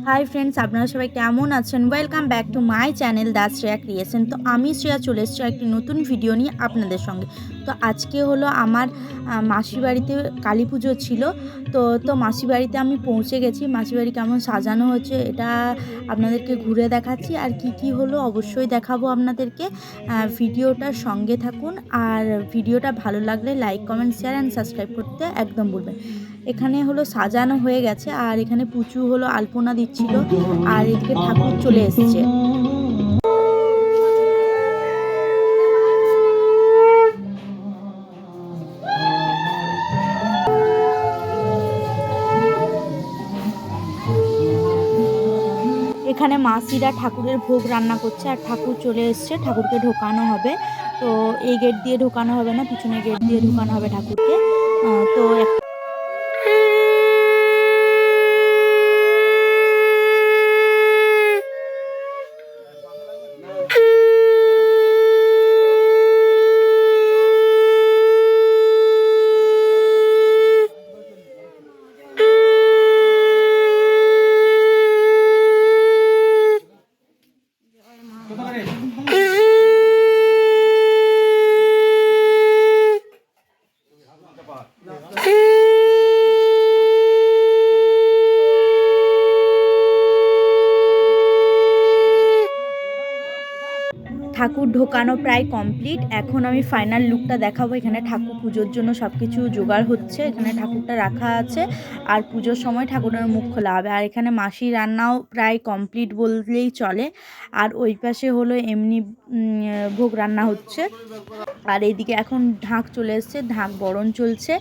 Hi friends, আপনারা সবাই কেমন আছেন? Welcome back to my channel the Shreya creation. তো আমি শ্রেয়া চলে এসেছি একটি নতুন ভিডিও নিয়ে আপনাদের সঙ্গে। তো আজকে হলো আমার মাসির বাড়িতে কালী পুজো ছিল। তো মাসির বাড়িতে আমি পৌঁছে গেছি। মাসির বাড়ি কেমন সাজানো হচ্ছে এটা আপনাদেরকে ঘুরে দেখাচ্ছি, আর কি হলো অবশ্যই দেখাবো আপনাদেরকে। ভিডিওটার সঙ্গে থাকুন, আর ভিডিওটা ভালো লাগলে like, comment, share and subscribe করতে একদম বলবেন। এখানে হলো সাজানো হয়ে গেছে, আর এখানে পুচু হলো আলপনা দিচ্ছিল, আর এদিকে ঠাকুর চলে এসছে। এখানে মাসিরা ঠাকুরের ভোগ রান্না করছে, আর ঠাকুর চলে এসছে, ঠাকুরকে ঢোকানো হবে। তো এই গেট দিয়ে ঢোকানো হবে না, পিছনের গেট দিয়ে ঢোকানো হবে ঠাকুরকে। তো ঠাকুর ঢোকানো প্রায় কমপ্লিট। এখন আমি ফাইনাল লুকটা দেখাবো। এখানে ঠাকুর পুজোর জন্য সব কিছু জোগাড় হচ্ছে। এখানে ঠাকুরটা রাখা আছে, আর পুজোর সময় ঠাকুরের মুখ খোলা হবে। আর এখানে মাসির রান্নাও প্রায় কমপ্লিট বললেই চলে। আর ওই পাশে হলো এমনি ভোগ রান্না হচ্ছে। আর এইদিকে এখন ঢাক চলে এসছে, ঢাক বরণ চলছে।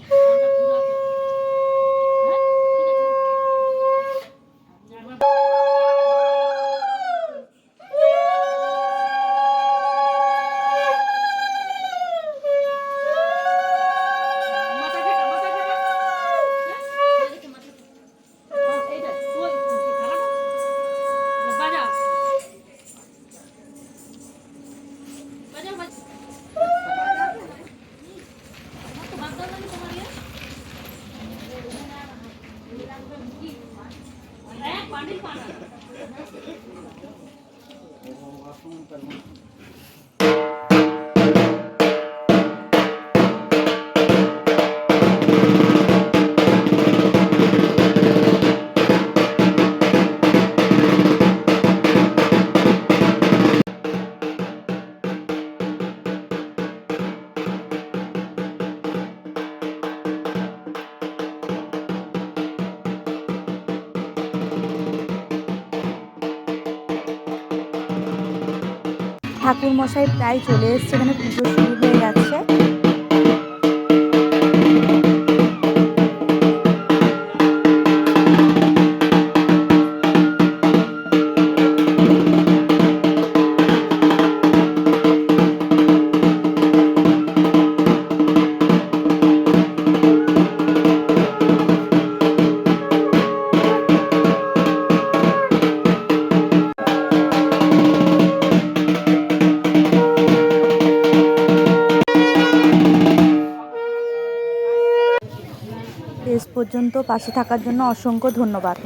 ঠাকুর মশাই প্রায় চলে এসছে, এখানে পুজো শুরু হয়ে গেছে। শেষ পর্যন্ত পাশে থাকার জন্য অসংখ্য ধন্যবাদ।